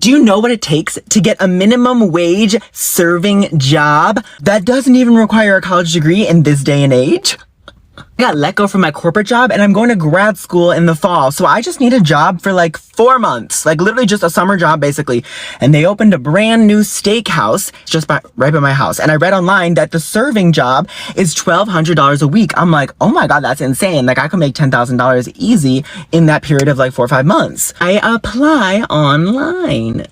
Do you know what it takes to get a minimum wage serving job that doesn't even require a college degree in this day and age? I got let go from my corporate job and I'm going to grad school in the fall. So I just need a job for like 4 months, like literally just a summer job basically. And they opened a brand new steakhouse just right by my house. And I read online that the serving job is $1,200 a week. I'm like, oh my God, that's insane. Like I could make $10,000 easy in that period of like 4 or 5 months. I apply online.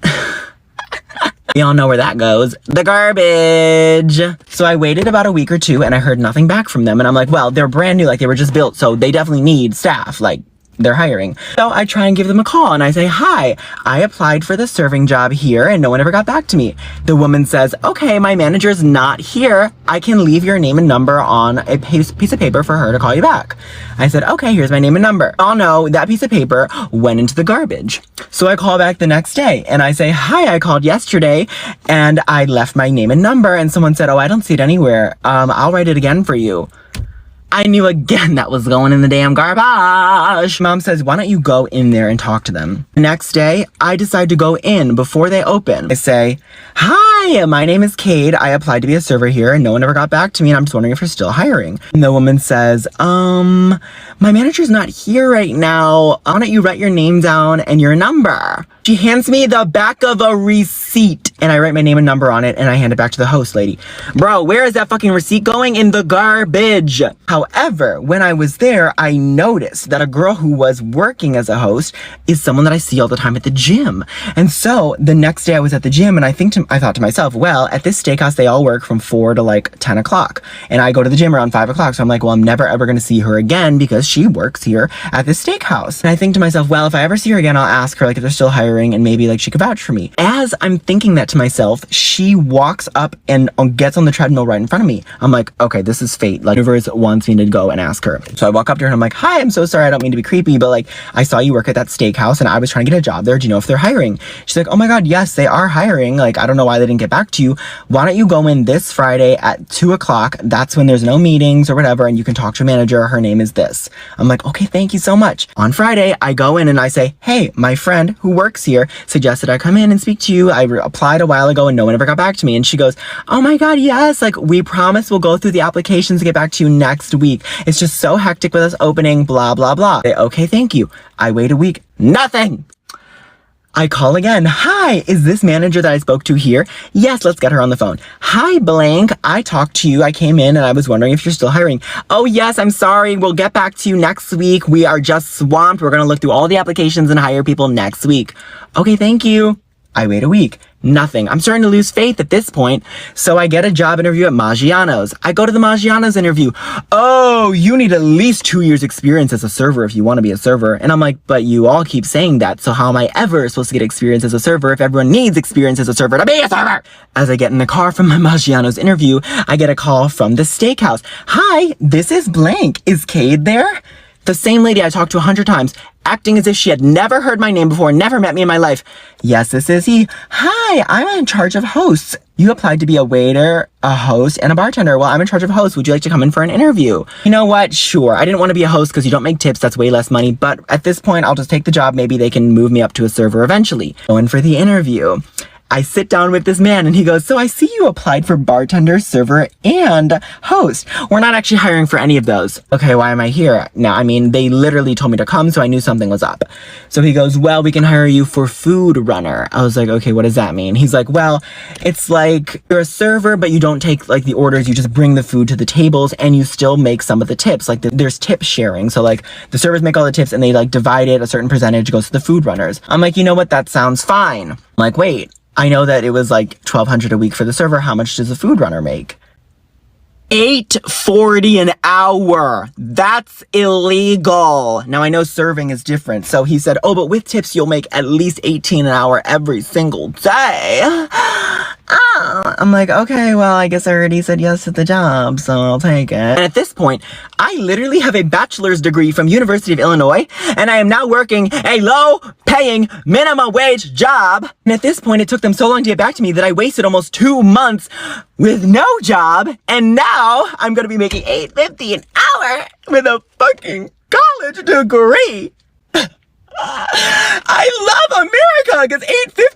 We all know where that goes. The garbage. So I waited about a week or two and I heard nothing back from them. And I'm like, well, they're brand new, like they were just built. So they definitely need staff, like they're hiring. So I try and give them a call and I say, hi, I applied for the serving job here and no one ever got back to me. The woman says, okay, my manager's not here. I can leave your name and number on a piece of paper for her to call you back. I said, okay, here's my name and number. Oh no, that piece of paper went into the garbage. So I call back the next day and I say, hi, I called yesterday and I left my name and number. And someone said, oh, I don't see it anywhere. I'll write it again for you. I knew again that was going in the damn garbage. Mom says, why don't you go in there and talk to them? The next day, I decide to go in before they open. I say, hi, my name is Cade. I applied to be a server here and no one ever got back to me and I'm just wondering if you're still hiring. And the woman says, my manager's not here right now. Why don't you write your name down and your number? She hands me the back of a receipt and I write my name and number on it and I hand it back to the host lady. Bro, where is that fucking receipt going? In the garbage. However, when I was there, I noticed that a girl who was working as a host is someone that I see all the time at the gym. And so the next day I was at the gym and I thought to myself, well, at this steakhouse, they all work from 4 to like 10 o'clock. And I go to the gym around 5 o'clock. So I'm like, well, I'm never ever going to see her again because she works here at this steakhouse. And I think to myself, well, if I ever see her again, I'll ask her like if they're still hiring and maybe like she could vouch for me. As I'm thinking that to myself, she walks up and gets on the treadmill right in front of me. I'm like, okay, this is fate. Like, universe wants me to go and ask her. So I walk up to her and I'm like, hi, I'm so sorry. I don't mean to be creepy, but like, I saw you work at that steakhouse and I was trying to get a job there. Do you know if they're hiring? She's like, oh my God, yes, they are hiring. Like, I don't know why they didn't get back to you. Why don't you go in this Friday at 2 o'clock? That's when there's no meetings or whatever. And you can talk to a manager. Her name is this. I'm like, okay, thank you so much. On Friday, I go in and I say, hey, my friend who works here suggested I come in and speak to you. I applied a while ago and no one ever got back to me. And she goes, oh my God, yes. Like, we promise we'll go through the applications and get back to you next week. It's just so hectic with us opening, blah, blah, blah. I say, okay, thank you. I wait a week. Nothing. I call again. Hi, is this manager that I spoke to here? Yes, let's get her on the phone. Hi, blank. I talked to you. I came in and I was wondering if you're still hiring. Oh, yes, I'm sorry. We'll get back to you next week. We are just swamped. We're going to look through all the applications and hire people next week. Okay, thank you. I wait a week. Nothing. I'm starting to lose faith at this point. So I get a job interview at Maggiano's. I go to the Maggiano's interview. Oh, you need at least 2 years experience as a server if you want to be a server. And I'm like, but you all keep saying that. So how am I ever supposed to get experience as a server if everyone needs experience as a server to be a server? As I get in the car from my Maggiano's interview, I get a call from the steakhouse. Hi, this is blank. Is Cade there? The same lady I talked to 100 times, acting as if she had never heard my name before, never met me in my life. Yes, this is he. Hi, I'm in charge of hosts. You applied to be a waiter, a host, and a bartender. Well, I'm in charge of hosts. Would you like to come in for an interview? You know what? Sure. I didn't want to be a host because you don't make tips. That's way less money. But at this point, I'll just take the job. Maybe they can move me up to a server eventually. Go in for the interview. I sit down with this man and he goes, so I see you applied for bartender, server, and host. We're not actually hiring for any of those. Okay, why am I here? Now, I mean, they literally told me to come, so I knew something was up. So he goes, well, we can hire you for food runner. I was like, okay, what does that mean? He's like, well, it's like you're a server, but you don't take like the orders. You just bring the food to the tables and you still make some of the tips. Like there's tip sharing. So like the servers make all the tips and they like divide it. A certain percentage goes to the food runners. I'm like, you know what? That sounds fine. I'm like, wait. I know that it was like $1,200 a week for the server. How much does a food runner make? $8.40 an hour. That's illegal. Now I know serving is different. So he said, oh, but with tips, you'll make at least $18 an hour every single day. I'm like, okay, well, I guess I already said yes to the job, so I'll take it. And at this point, I literally have a bachelor's degree from University of Illinois, and I am now working a low-paying minimum wage job. And at this point, it took them so long to get back to me that I wasted almost 2 months with no job, and now I'm gonna be making $8.50 an hour with a fucking college degree. I love America because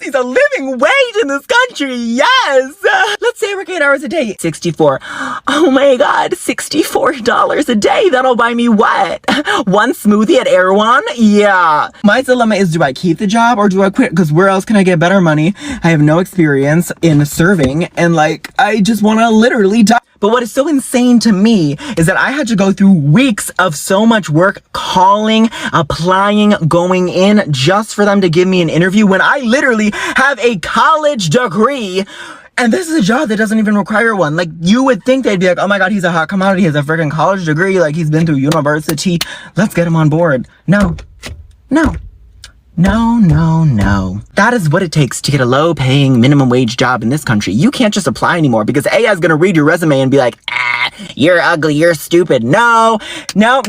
$8.50 is a living wage in this country. Yes. Let's say I work 8 hours a day. 64. Oh my God, $64 a day. That'll buy me what? One smoothie at Erewhon? Yeah. My dilemma is, do I keep the job or do I quit? Because where else can I get better money? I have no experience in serving and I just want to literally die. But what is so insane to me is that I had to go through weeks of so much work calling, applying, going in just for them to give me an interview when I literally have a college degree. And this is a job that doesn't even require one. You would think they'd be like, oh my God, he's a hot commodity. He has a freaking college degree. He's been through university. Let's get him on board. No. That is what it takes to get a low-paying minimum wage job in this country. You can't just apply anymore because AI is going to read your resume and be like, you're ugly, you're stupid. No. Does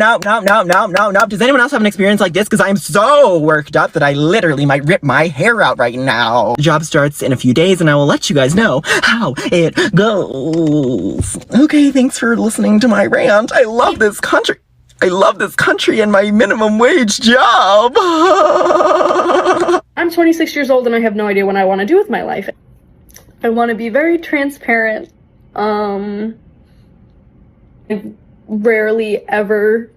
anyone else have an experience like this? Because I'm so worked up that I literally might rip my hair out right now. The job starts in a few days and I will let you guys know how it goes. Okay, thanks for listening to my rant. I love this country. And my minimum wage job. I'm 26 years old and I have no idea what I want to do with my life. I want to be very transparent. I rarely ever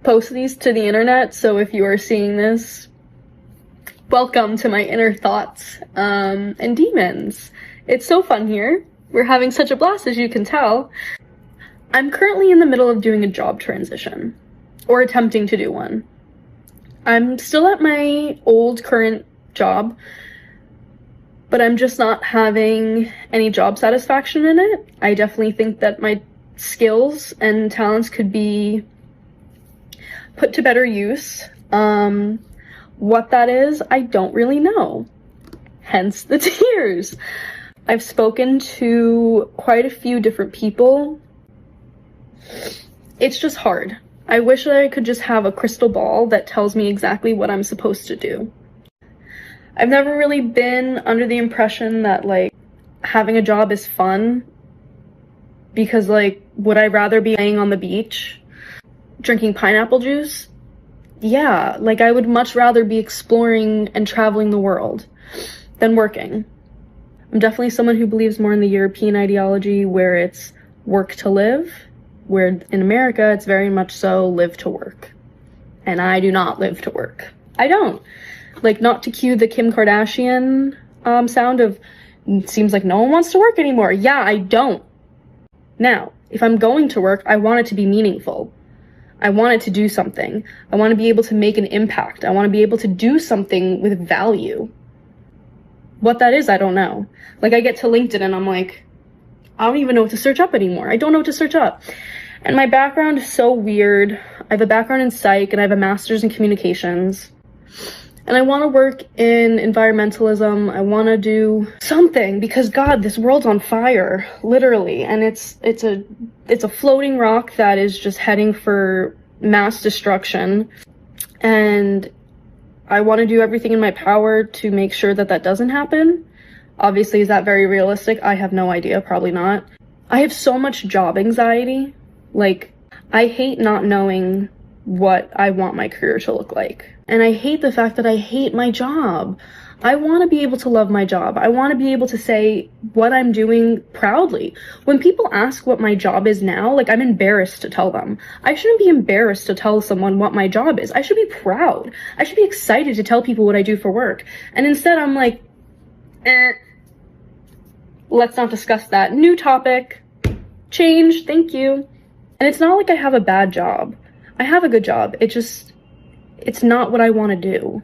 post these to the internet, so if you are seeing this, welcome to my inner thoughts and demons. It's so fun here. We're having such a blast, as you can tell. I'm currently in the middle of doing a job transition, or attempting to do one. I'm still at my old current job, but I'm just not having any job satisfaction in it. I definitely think that my skills and talents could be put to better use. What that is, I don't really know. Hence the tears. I've spoken to quite a few different people. It's just hard. I wish that I could just have a crystal ball that tells me exactly what I'm supposed to do. I've never really been under the impression that having a job is fun, because would I rather be laying on the beach drinking pineapple juice? Yeah, I would much rather be exploring and traveling the world than working. I'm definitely someone who believes more in the European ideology where it's work to live, where in America it's very much so live to work. And I do not live to work. I don't. Not to cue the Kim Kardashian sound of, seems like no one wants to work anymore. Yeah, I don't. Now, if I'm going to work, I want it to be meaningful. I want it to do something. I want to be able to make an impact. I want to be able to do something with value. What that is, I don't know. I get to LinkedIn and I'm like, I don't even know what to search up anymore. I don't know what to search up. And my background is so weird. I have a background in psych and I have a master's in communications. And I want to work in environmentalism. I want to do something because God, this world's on fire, literally. And it's a floating rock that is just heading for mass destruction. And I want to do everything in my power to make sure that that doesn't happen. Obviously, is that very realistic? I have no idea, probably not. I have so much job anxiety. I hate not knowing what I want my career to look like. And I hate the fact that I hate my job. I want to be able to love my job. I want to be able to say what I'm doing proudly. When people ask what my job is now, I'm embarrassed to tell them. I shouldn't be embarrassed to tell someone what my job is. I should be proud. I should be excited to tell people what I do for work. And instead I'm like, let's not discuss that. New topic. Change. Thank you. And it's not like I have a bad job. I have a good job. It's not what I want to do.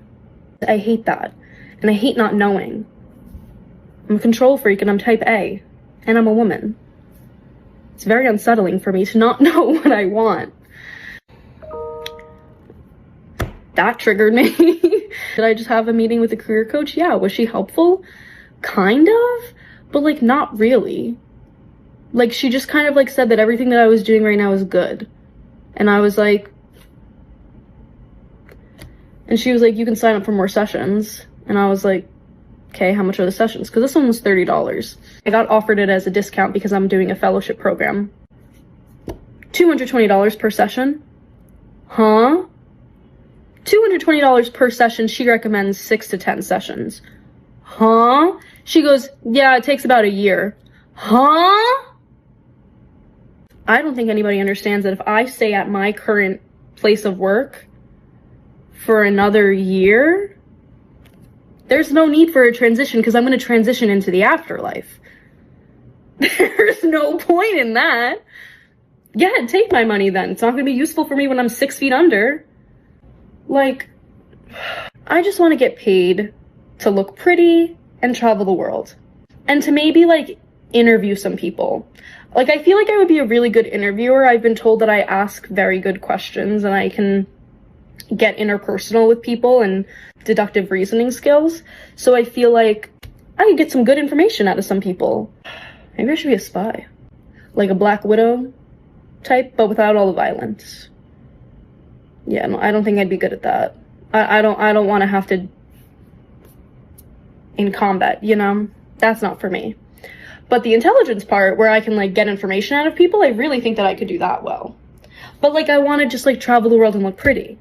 I hate that. And I hate not knowing. I'm a control freak and I'm type A. And I'm a woman. It's very unsettling for me to not know what I want. That triggered me. Did I just have a meeting with a career coach? Yeah. Was she helpful? Kind of. But not really. She just kind of said that everything that I was doing right now is good. And I was like, and she was like, you can sign up for more sessions. And I was like, okay, how much are the sessions? Because this one was $30. I got offered it as a discount because I'm doing a fellowship program. $220 per session. Huh? $220 per session. She recommends 6 to 10 sessions. Huh? She goes, yeah, it takes about a year. Huh? I don't think anybody understands that if I stay at my current place of work for another year, there's no need for a transition because I'm going to transition into the afterlife. There's no point in that. Yeah, take my money then. It's not going to be useful for me when I'm 6 feet under. Like, I just want to get paid to look pretty and travel the world. And to maybe, like, interview some people. Like, I feel like I would be a really good interviewer. I've been told that I ask very good questions and I can get interpersonal with people and deductive reasoning skills. So I feel like I could get some good information out of some people. Maybe I should be a spy. Like a Black Widow type, but without all the violence. Yeah, no, I don't think I'd be good at that. I don't want to have to in combat, you know? That's not for me. But the intelligence part, where I can, like, get information out of people, I really think that I could do that well. But, like, I want to just, like, travel the world and look pretty.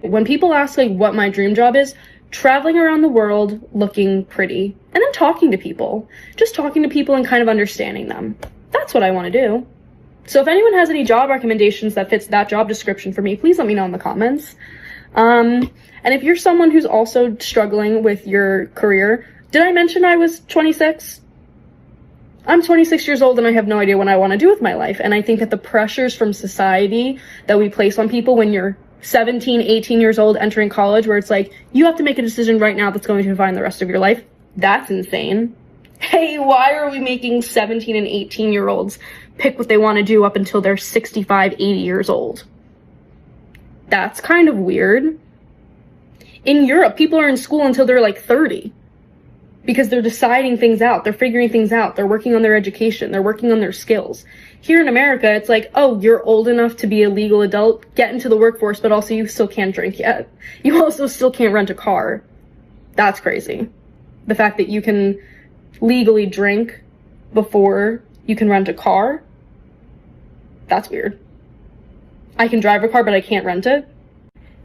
When people ask, like, what my dream job is, traveling around the world looking pretty. And then talking to people. Just talking to people and kind of understanding them. That's what I want to do. So if anyone has any job recommendations that fits that job description for me, please let me know in the comments. And if you're someone who's also struggling with your career, did I mention I was 26? I'm 26 years old and I have no idea what I want to do with my life. And I think that the pressures from society that we place on people when you're 17, 18 years old entering college, where it's like, you have to make a decision right now that's going to define the rest of your life. That's insane. Hey, why are we making 17 and 18-year-olds pick what they want to do up until they're 65, 80 years old? That's kind of weird. In Europe, people are in school until they're like 30 because they're deciding things out. They're figuring things out. They're working on their education. They're working on their skills. Here in America, it's like, oh, you're old enough to be a legal adult, get into the workforce, but also you still can't drink yet. You also still can't rent a car. That's crazy. The fact that you can legally drink before you can rent a car, that's weird. I can drive a car, but I can't rent it.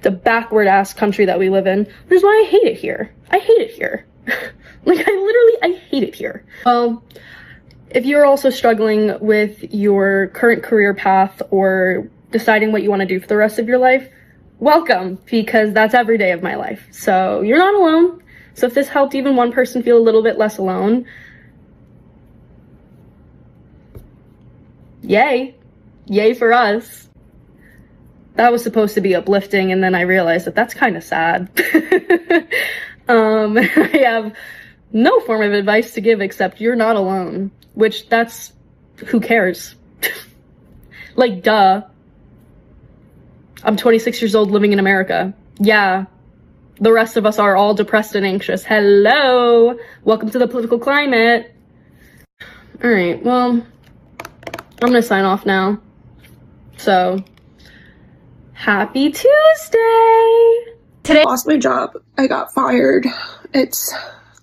The backward-ass country that we live in. Which is why I hate it here. I hate it here. Like, I hate it here. Well, if you're also struggling with your current career path or deciding what you want to do for the rest of your life, welcome, because that's every day of my life. So you're not alone. So if this helped even one person feel a little bit less alone, yay. Yay for us. That was supposed to be uplifting, and then I realized that that's kind of sad. I have no form of advice to give except you're not alone, which that's, who cares? Like, duh. I'm 26 years old living in America. Yeah. The rest of us are all depressed and anxious. Hello! Welcome to the political climate. Alright, well, I'm gonna sign off now. So, happy Tuesday! Today I lost my job. I got fired. It's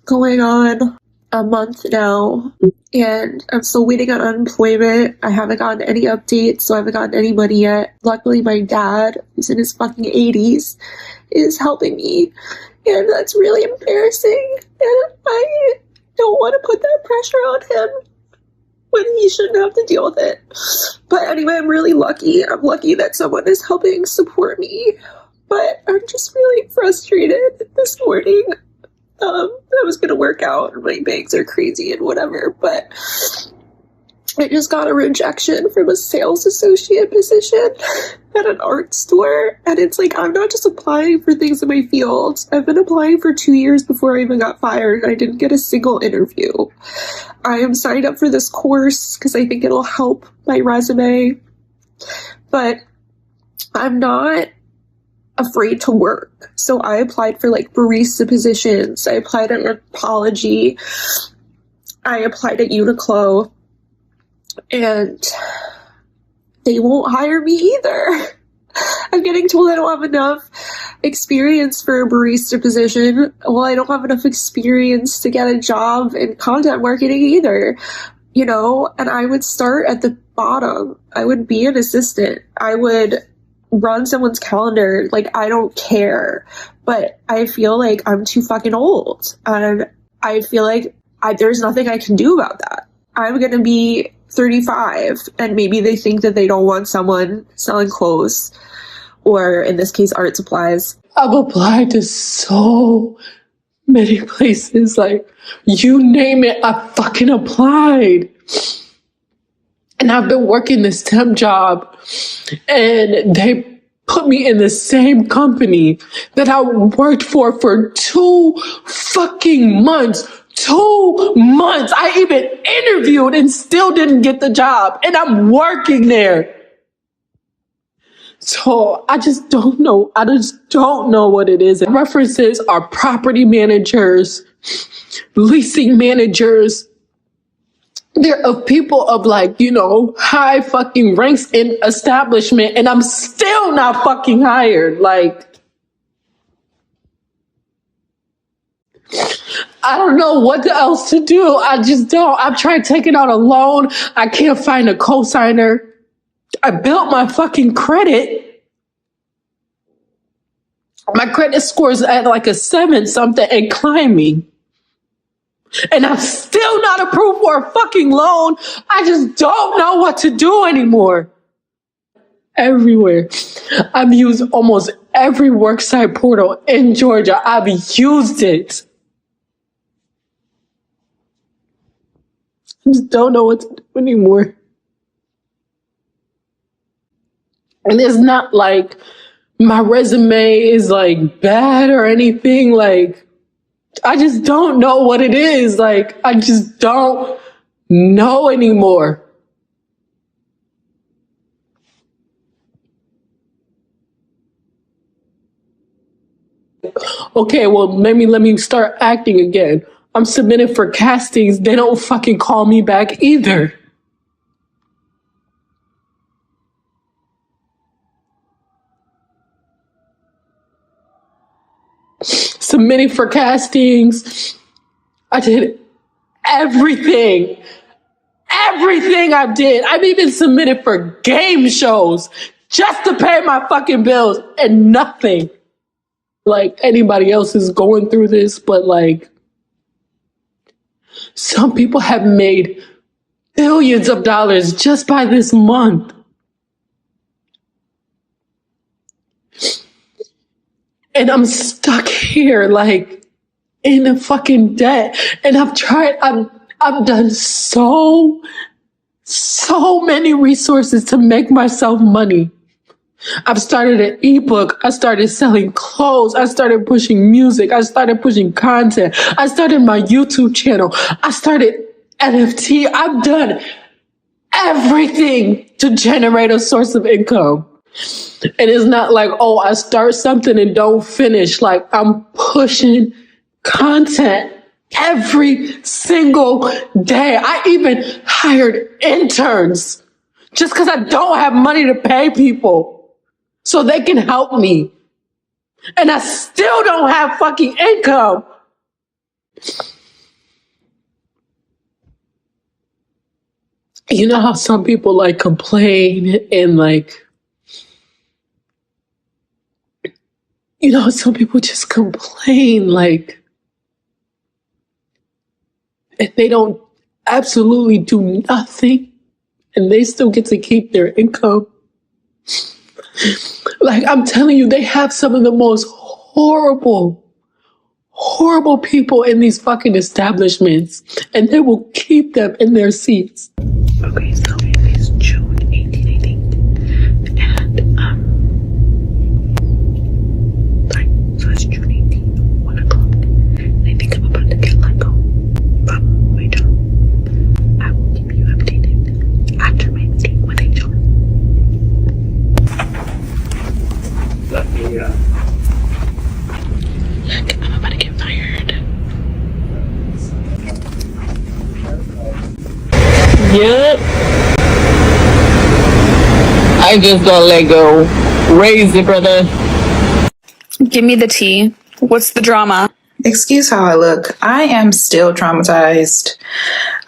going on a month now, and I'm still waiting on unemployment. I haven't gotten any updates, so I haven't gotten any money yet. Luckily, my dad, who's in his fucking 80s, is helping me, and that's really embarrassing, and I don't want to put that pressure on him when he shouldn't have to deal with it. But anyway, I'm really lucky. I'm lucky that someone is helping support me. But I'm just really frustrated this morning. I was gonna work out and my bangs are crazy and whatever, but I just got a rejection from a sales associate position at an art store. And it's like, I'm not just applying for things in my field. I've been applying for 2 years before I even got fired. I didn't get a single interview. I am signed up for this course because I think it'll help my resume. But I'm not afraid to work. So I applied for like barista positions. I applied at Anthropology. I applied at Uniqlo. And they won't hire me either. I'm getting told I don't have enough experience for a barista position. Well, I don't have enough experience to get a job in content marketing either. You know, and I would start at the bottom. I would be an assistant. I would run someone's calendar. Like, I don't care. But I feel like I'm too fucking old. And I feel like there's nothing I can do about that. I'm going to be 35, and maybe they think that they don't want someone selling clothes, or in this case, art supplies. I've applied to so many places. Like, you name it, I fucking applied. And I've been working this temp job, and they put me in the same company that I worked for 2 fucking months. 2 months. I even interviewed and still didn't get the job, and I'm working there. So I just don't know. I just don't know what it is. And references are property managers, leasing managers. They're of people of, like, you know, high fucking ranks in establishment, and I'm still not fucking hired. Like, I don't know what else to do. I just don't. I've tried taking out a loan. I can't find a cosigner. I built my fucking credit. My credit score is at like a 7 something and climbing. And I'm still not approved for a fucking loan. I just don't know what to do anymore. Everywhere. I've used almost every worksite portal in Georgia. I've used it. I just don't know what to do anymore. And it's not like my resume is like bad or anything. Like, I just don't know what it is. Like, I just don't know anymore. Okay, well, maybe let me start acting again. I'm submitted for castings. They don't fucking call me back either. Submitting for castings. I did everything. Everything I did. I've even submitted for game shows just to pay my fucking bills, and nothing. Like, anybody else is going through this, but like, some people have made billions of dollars just by this month. And I'm stuck here, like, in a fucking debt. And I've done so many resources to make myself money. I've started an ebook. I started selling clothes. I started pushing music. I started pushing content. I started my YouTube channel. I started NFT. I've done everything to generate a source of income. And it's not like, oh, I start something and don't finish. Like, I'm pushing content every single day. I even hired interns just because I don't have money to pay people so they can help me. And I still don't have fucking income. You know how some people like complain and like, you know, some people just complain, like, if they don't absolutely do nothing and they still get to keep their income. Like, I'm telling you, they have some of the most horrible people in these fucking establishments, and they will keep them in their seats. Okay, so it is June 18th, I think. And, so it's June 18th, 1 o'clock. And I think I'm about to get let go from my job. I will keep you updated after my meeting with HR. Let me, I'm about to get fired. Yep. I just got let go. Raise it, brother. Give me the tea. What's the drama? Excuse how I look. I am still traumatized.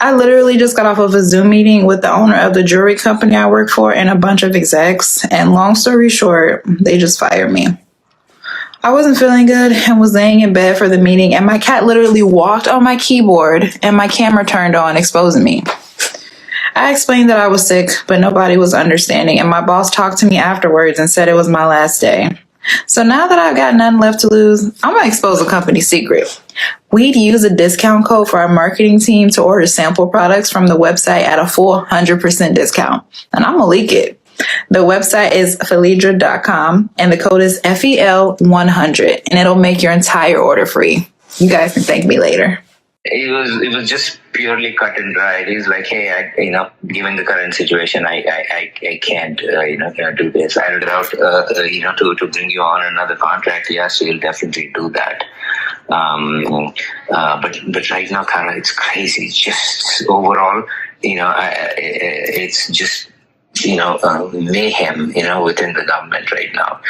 I literally just got off of a Zoom meeting with the owner of the jewelry company I work for and a bunch of execs. And long story short, they just fired me. I wasn't feeling good and was laying in bed for the meeting, and my cat literally walked on my keyboard and my camera turned on, exposing me. I explained that I was sick, but nobody was understanding, and my boss talked to me afterwards and said it was my last day. So now that I've got nothing left to lose, I'm gonna expose a company secret. We'd use a discount code for our marketing team to order sample products from the website at a full 100% discount, and I'm gonna leak it. The website is Phalidra.com and the code is FEL100, and it'll make your entire order free. You guys can thank me later. It was just purely cut and dried. He's like, hey, given the current situation, I can't, do this. I read out, to bring you on another contract. Yes, we'll definitely do that. But right now, Carla, it's crazy. It's just overall, it's just, mayhem, within the government right now.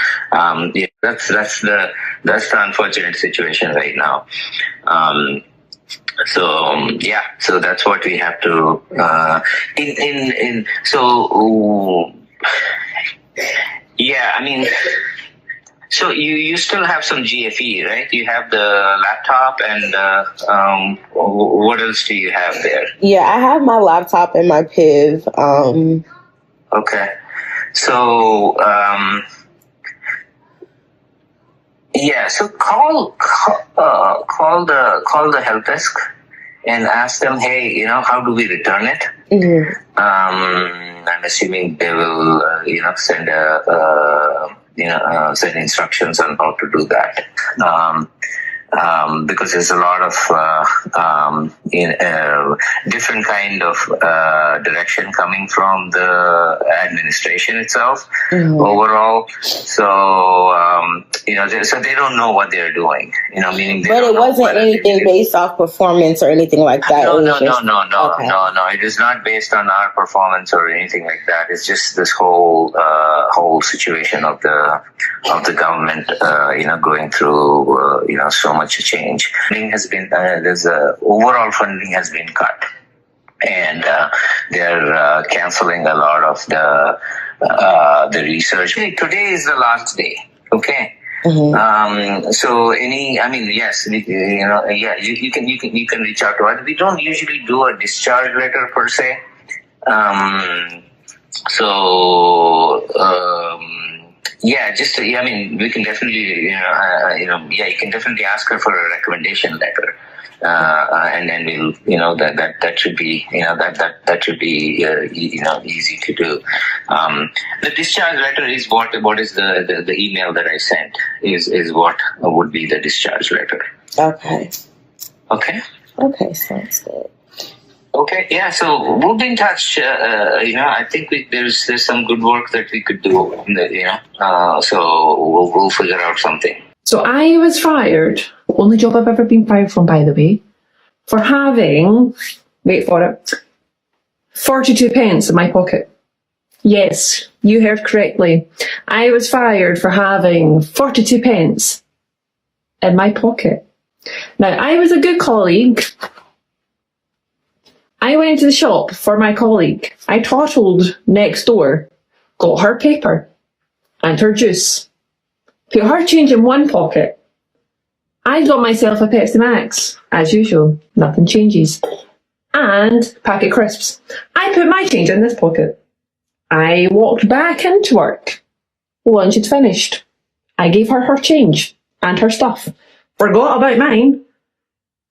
That's the unfortunate situation right now. So that's what we have to so you still have some GFE, right? You have the laptop and what else do you have there? Yeah, I have my laptop and my PIV. Okay. So so call the help desk and ask them, hey, how do we return it? Mm-hmm. I'm assuming they will, send send instructions on how to do that. Because there's a lot of different kind of direction coming from the administration itself overall. So so they don't know what they're doing. Meaning. But it wasn't anything based off performance or anything like that. No. It is not based on our performance or anything like that. It's just this whole situation of the government, going through so much change. Funding has been overall funding has been cut, and they're canceling a lot of the research. Today is the last day. Okay. Mm-hmm. Yes, you can reach out to us. We don't usually do a discharge letter per se. We can definitely, you can definitely ask her for a recommendation letter, and then we'll, that should be, that should be, easy to do. The discharge letter is what is the email that I sent is what would be the discharge letter. Okay. Okay. Okay, sounds good. Okay, yeah, so we'll be in touch. I think there's some good work that we could do, so we'll figure out something. So I was fired, only job I've ever been fired from, by the way, for having, wait for it, 42 pence in my pocket. Yes, you heard correctly. I was fired for having 42 pence in my pocket. Now, I was a good colleague. I went to the shop for my colleague. I toddled next door, got her paper and her juice, put her change in one pocket. I got myself a Pepsi Max, as usual, nothing changes, and packet crisps. I put my change in this pocket. I walked back into work. Lunch had finished. I gave her her change and her stuff. Forgot about mine,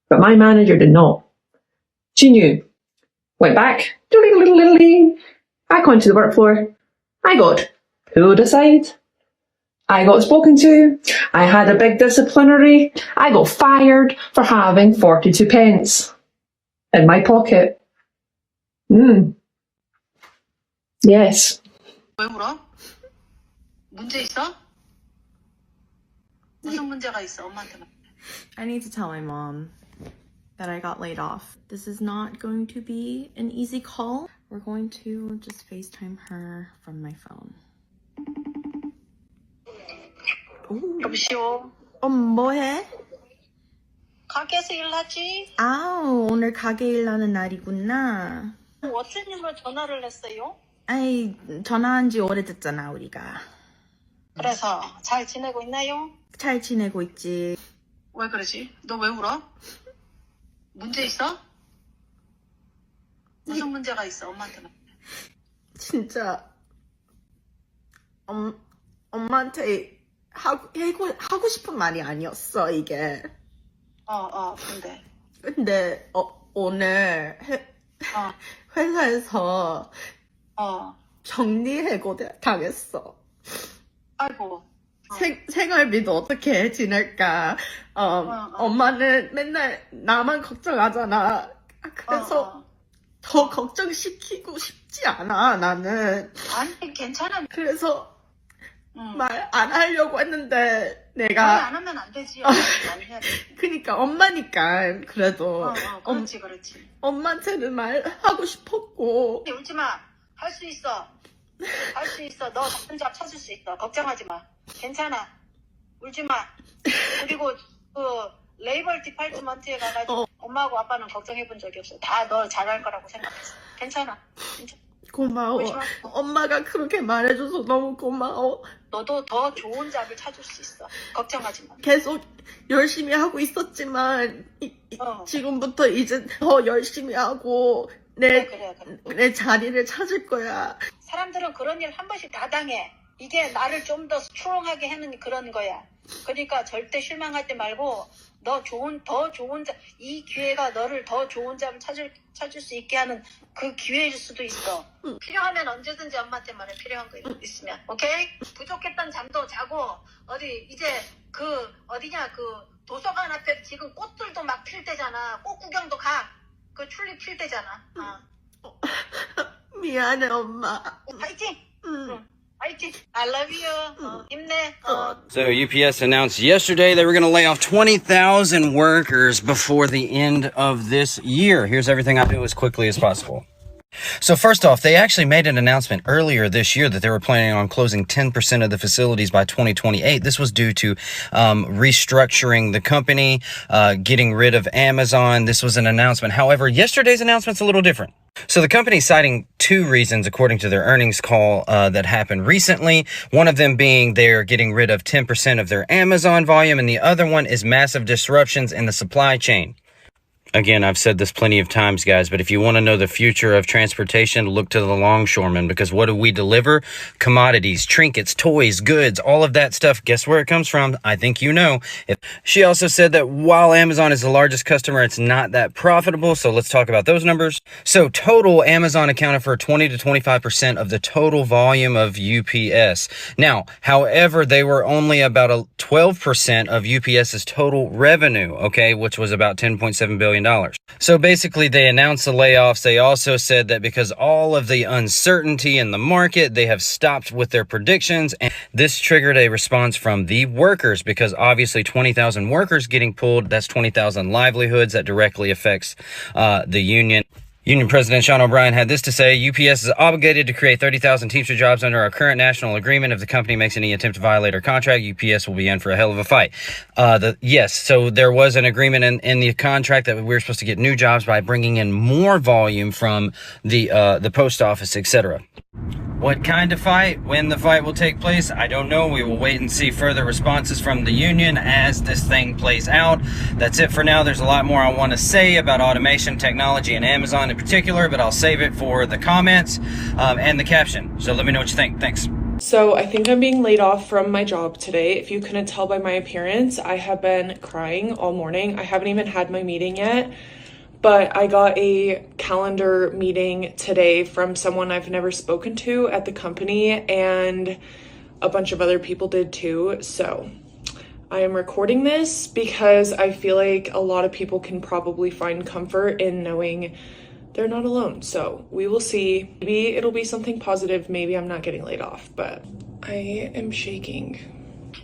but my manager did not. She knew. Went back, back onto the work floor. I got pulled aside. I got spoken to. I had a big disciplinary. I got fired for having 42 pence in my pocket. Yes. 왜 울어? 문제 있어? 무슨 문제가 있어? 엄마한테 말. I need to tell my mom that I got laid off. This is not going to be an easy call. We're going to just FaceTime her from my phone. 여보시오. 뭐해? 가게에서 일하지? 오늘 가게 일하는 날이구나. 어쩐 일로 전화를 했어요? 아이, 전화한 지 오래됐잖아, 우리가. 그래서 잘 지내고 있나요? 잘 지내고 있지. 왜 그러지? 너 왜 울어? 문제 있어? 무슨 문제가 있어, 엄마한테는? 진짜, 엄마한테 하고 싶은 말이 아니었어, 이게. 근데. 근데, 오늘, 회사에서, 정리해고 당했어. 아이고. 생활비도 어떻게 지낼까. 엄마는 맨날 나만 걱정하잖아. 그래서 더 걱정시키고 싶지 않아, 나는. 아니, 괜찮아. 그래서 말 안 하려고 했는데 말 내가 안 하면 안 되지. 안 해야 돼. 그니까 엄마니까 그래도 그렇지. 엄마한테는 말하고 싶었고. 울지 마. 할 수 있어. 할 수 있어. 너 다른 잡 찾을 수 있어. 걱정하지 마. 괜찮아. 울지 마. 그리고 레이벌 디파트먼트에 가가지고 엄마하고 아빠는 걱정해 본 적이 없어. 다 너 잘할 거라고 생각했어. 괜찮아. 고마워. 엄마가 그렇게 말해줘서 너무 고마워. 너도 더 좋은 잡을 찾을 수 있어. 걱정하지 마. 계속 열심히 하고 있었지만 지금부터 이제 더 열심히 하고 내 자리를 찾을 거야. 사람들은 그런 일 한 번씩 다 당해. 이게 나를 좀 더 스트롱하게 하는 그런 거야. 그러니까 절대 실망하지 말고 더 좋은 잡, 이 기회가 너를 더 좋은 잡을 찾을 수 있게 하는 그 기회일 수도 있어. 필요하면 언제든지 엄마한테 말해. 필요한 거 있으면. 오케이? 부족했던 잠도 자고 어디 이제 어디냐 도서관 앞에 지금 꽃들도 막 필 때잖아. 꽃 구경도 가. 그 튤립 필 때잖아. 미안해, 엄마. 파이팅! I love you. 힘내. So UPS announced yesterday they were going to lay off 20,000 workers before the end of this year. Here's everything I do as quickly as possible. So first off, they actually made an announcement earlier this year that they were planning on closing 10% of the facilities by 2028. This was due to restructuring the company, getting rid of Amazon. This was an announcement. However, yesterday's announcement's a little different. So the company's citing two reasons, according to their earnings call, that happened recently. One of them being they're getting rid of 10% of their Amazon volume, and the other one is massive disruptions in the supply chain. Again, I've said this plenty of times, guys, but if you want to know the future of transportation, look to the longshoremen, because what do we deliver? Commodities, trinkets, toys, goods, all of that stuff. Guess where it comes from? I think you know. She also said that while Amazon is the largest customer, it's not that profitable. So let's talk about those numbers. So total, Amazon accounted for 20 to 25% of the total volume of UPS. Now, however, they were only about 12% of UPS's total revenue, okay, which was about $10.7 billion. So basically they announced the layoffs. They also said that because all of the uncertainty in the market, they have stopped with their predictions, and this triggered a response from the workers, because obviously 20,000 workers getting pulled, that's 20,000 livelihoods that directly affects the union. Union President Sean O'Brien had this to say: UPS is obligated to create 30,000 Teamster jobs under our current national agreement. If the company makes any attempt to violate our contract, UPS will be in for a hell of a fight. Yes, so there was an agreement in the contract that we were supposed to get new jobs by bringing in more volume from the post office, etc. What kind of fight? When the fight will take place, I don't know. We will wait and see further responses from the union as this thing plays out. That's it for now. There's a lot more I want to say about automation, technology, and Amazon in particular, but I'll save it for the comments and the caption. So let me know what you think. Thanks. So I think I'm being laid off from my job today. If you couldn't tell by my appearance, I have been crying all morning. I haven't even had my meeting yet. But I got a calendar meeting today from someone I've never spoken to at the company, and a bunch of other people did too. So I am recording this because I feel like a lot of people can probably find comfort in knowing they're not alone. So we will see. Maybe it'll be something positive. Maybe I'm not getting laid off, but I am shaking.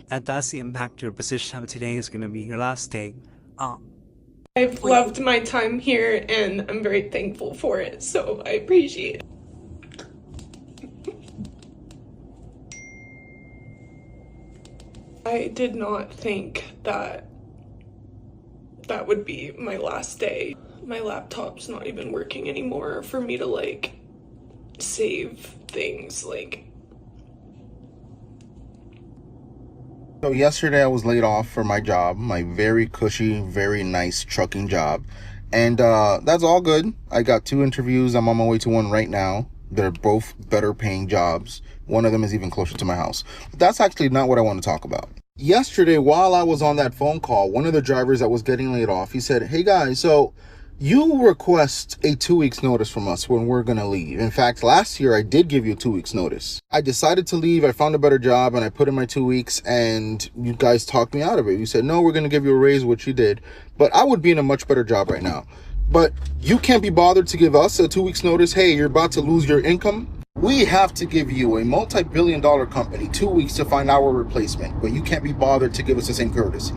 That does impact your position. Today is going to be your last day. I've loved my time here and I'm very thankful for it, so I appreciate it. I did not think that that would be my last day. My laptop's not even working anymore for me to like save things. Like, so yesterday I was laid off for my job, my very cushy, very nice trucking job. And that's all good. I got 2 interviews. I'm on my way to one right now. They're both better paying jobs. One of them is even closer to my house. But that's actually not what I want to talk about. Yesterday, while I was on that phone call, one of the drivers that was getting laid off, he said, hey guys, so you request a 2 weeks notice from us when we're going to leave. In fact, last year I did give you a 2 weeks notice. I decided to leave. I found a better job and I put in my 2 weeks and you guys talked me out of it. You said, no, we're going to give you a raise, which you did. But I would be in a much better job right now. But you can't be bothered to give us a 2 weeks notice. Hey, you're about to lose your income. We have to give you, a multi-billion-dollar company, 2 weeks to find our replacement. But you can't be bothered to give us the same courtesy.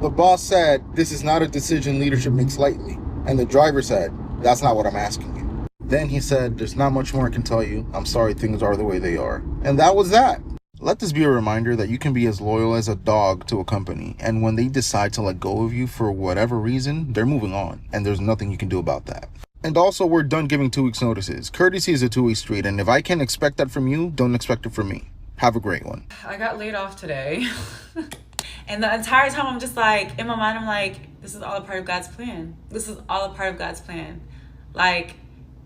The boss said, this is not a decision leadership makes lightly. And the driver said, that's not what I'm asking you. Then he said, there's not much more I can tell you. I'm sorry things are the way they are. And that was that. Let this be a reminder that you can be as loyal as a dog to a company. And when they decide to let go of you for whatever reason, they're moving on. And there's nothing you can do about that. And also, we're done giving 2 weeks notices. Courtesy is a two-way street. And if I can't expect that from you, don't expect it from me. Have a great one. I got laid off today. And the entire time I'm just like, in my mind, I'm like, this is all a part of God's plan. This is all a part of God's plan. Like,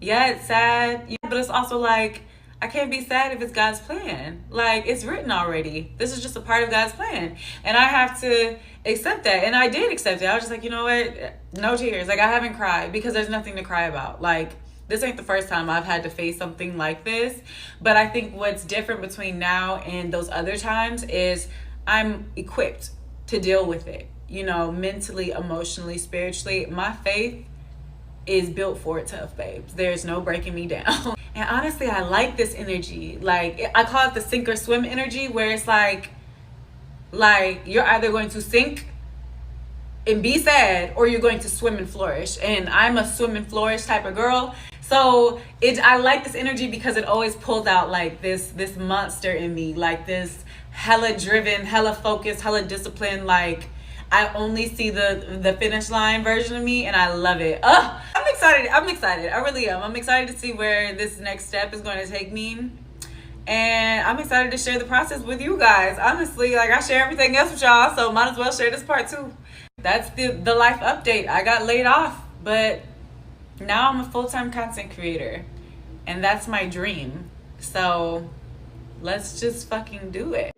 yeah, it's sad, yeah, but it's also like, I can't be sad if it's God's plan. Like, it's written already. This is just a part of God's plan. And I have to accept that. And I did accept it. I was just like, you know what? No tears. Like, I haven't cried because there's nothing to cry about. Like, this ain't the first time I've had to face something like this. But I think what's different between now and those other times is I'm equipped to deal with it, you know, mentally, emotionally, spiritually. My faith is built for it, tough babes. There's no breaking me down. And honestly, I like this energy. Like, I call it the sink or swim energy, where it's like you're either going to sink and be sad, or you're going to swim and flourish. And I'm a swim and flourish type of girl. So I like this energy because it always pulls out like this monster in me, like this hella driven, hella focused, hella disciplined. Like, I only see the finish line version of me, and I love it. I'm excited. I really am. I'm excited to see where this next step is going to take me. And I'm excited to share the process with you guys. Honestly, like, I share everything else with y'all, so might as well share this part too. That's the life update. I got laid off, but now I'm a full-time content creator, and that's my dream. So let's just fucking do it.